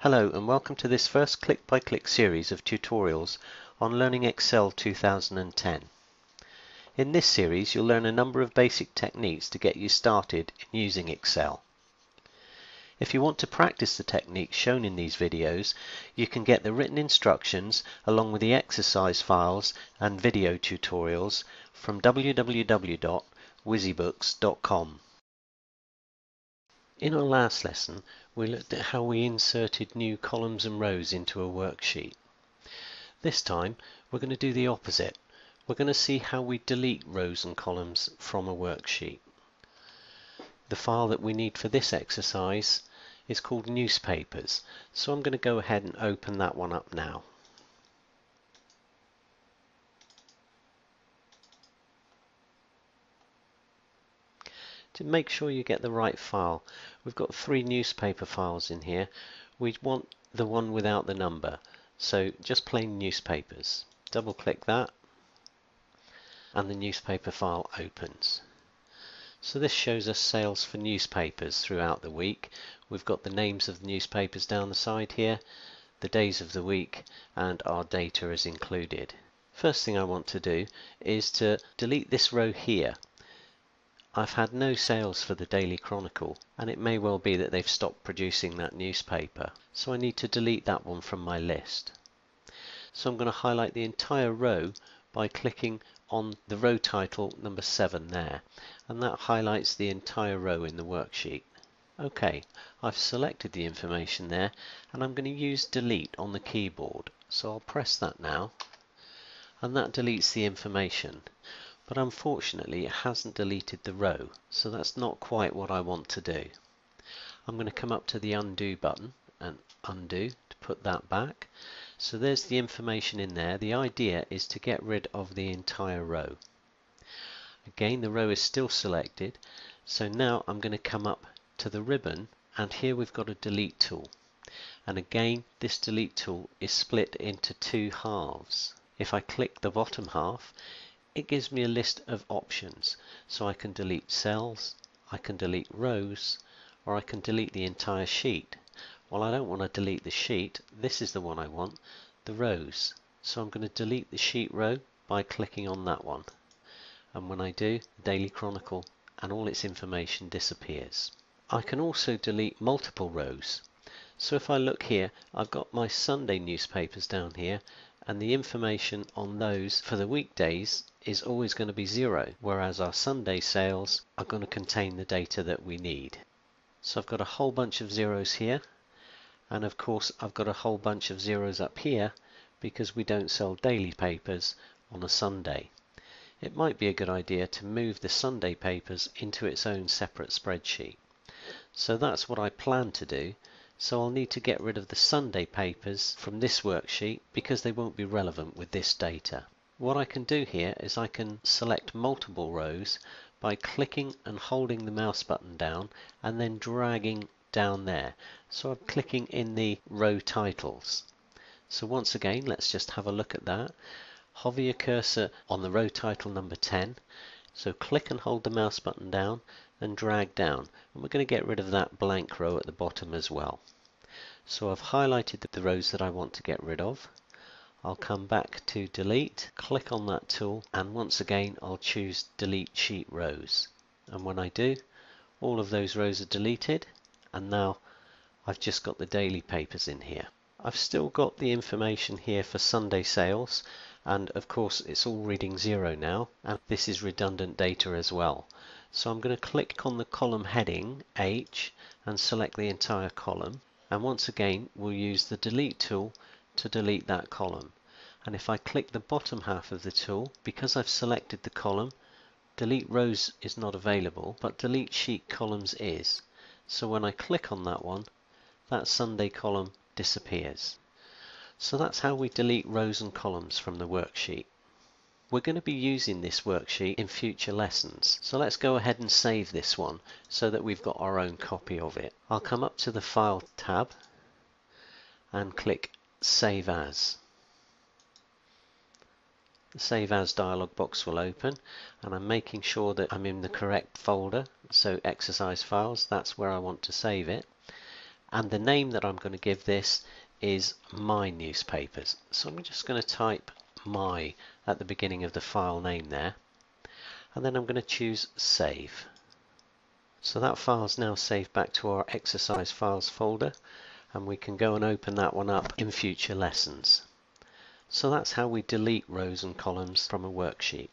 Hello and welcome to this first click-by-click series of tutorials on Learning Excel 2010. In this series you'll learn a number of basic techniques to get you started in using Excel. If you want to practice the techniques shown in these videos, you can get the written instructions along with the exercise files and video tutorials from www.wizzybooks.com. In our last lesson, we looked at how we inserted new columns and rows into a worksheet. This time, we're going to do the opposite. We're going to see how we delete rows and columns from a worksheet. The file that we need for this exercise is called newspapers, so I'm going to go ahead and open that one up now. To make sure you get the right file, we've got 3 newspaper files in here. We want the one without the number, so just plain newspapers. Double click that and the newspaper file opens. So this shows us sales for newspapers throughout the week. We've got the names of the newspapers down the side here, the days of the week, and our data is included. First thing I want to do is to delete this row here. I've had no sales for the Daily Chronicle, and it may well be that they've stopped producing that newspaper, so I need to delete that one from my list. So I'm going to highlight the entire row by clicking on the row title number 7 there, and that highlights the entire row in the worksheet. Okay, I've selected the information there, and I'm going to use delete on the keyboard, so I'll press that now, and that deletes the information. But unfortunately it hasn't deleted the row, so that's not quite what I want to do. I'm going to come up to the undo button and undo to put that back. So there's the information in there. The idea is to get rid of the entire row. Again, the row is still selected, so now I'm going to come up to the ribbon, and here we've got a delete tool. And again, this delete tool is split into 2 halves. If I click the bottom half, it gives me a list of options, so I can delete cells, I can delete rows, or I can delete the entire sheet. Well, I don't want to delete the sheet, this is the one I want, the rows. So I'm going to delete the sheet row by clicking on that one. And when I do, the Daily Chronicle and all its information disappears. I can also delete multiple rows. So if I look here, I've got my Sunday newspapers down here, and the information on those for the weekdays is always going to be 0, whereas our Sunday sales are going to contain the data that we need. So I've got a whole bunch of zeros here, and of course I've got a whole bunch of zeros up here because we don't sell daily papers on a Sunday. It might be a good idea to move the Sunday papers into its own separate spreadsheet. So that's what I plan to do. So I'll need to get rid of the Sunday papers from this worksheet because they won't be relevant with this data. What I can do here is I can select multiple rows by clicking and holding the mouse button down and then dragging down there. So I'm clicking in the row titles. So once again, let's just have a look at that. Hover your cursor on the row title number 10. So click and hold the mouse button down and drag down, and we're going to get rid of that blank row at the bottom as well. So I've highlighted the rows that I want to get rid of. I'll come back to delete, click on that tool, and once again I'll choose delete sheet rows. And when I do, all of those rows are deleted, and now I've just got the daily papers in here. I've still got the information here for Sunday sales, and of course it's all reading 0 now, and this is redundant data as well. So I'm going to click on the column heading H and select the entire column, and once again we'll use the delete tool to delete that column. And if I click the bottom half of the tool, because I've selected the column, delete rows is not available, but delete sheet columns is. So when I click on that one, that Sunday column disappears. So that's how we delete rows and columns from the worksheet. We're going to be using this worksheet in future lessons, so let's go ahead and save this one so that we've got our own copy of it. I'll come up to the File tab and click Save As. The Save As dialog box will open, and I'm making sure that I'm in the correct folder, so exercise files, that's where I want to save it. And the name that I'm going to give this is My Newspapers. So I'm just going to type My at the beginning of the file name there, and then I'm going to choose Save. So that file is now saved back to our exercise files folder, and we can go and open that one up in future lessons. So that's how we delete rows and columns from a worksheet.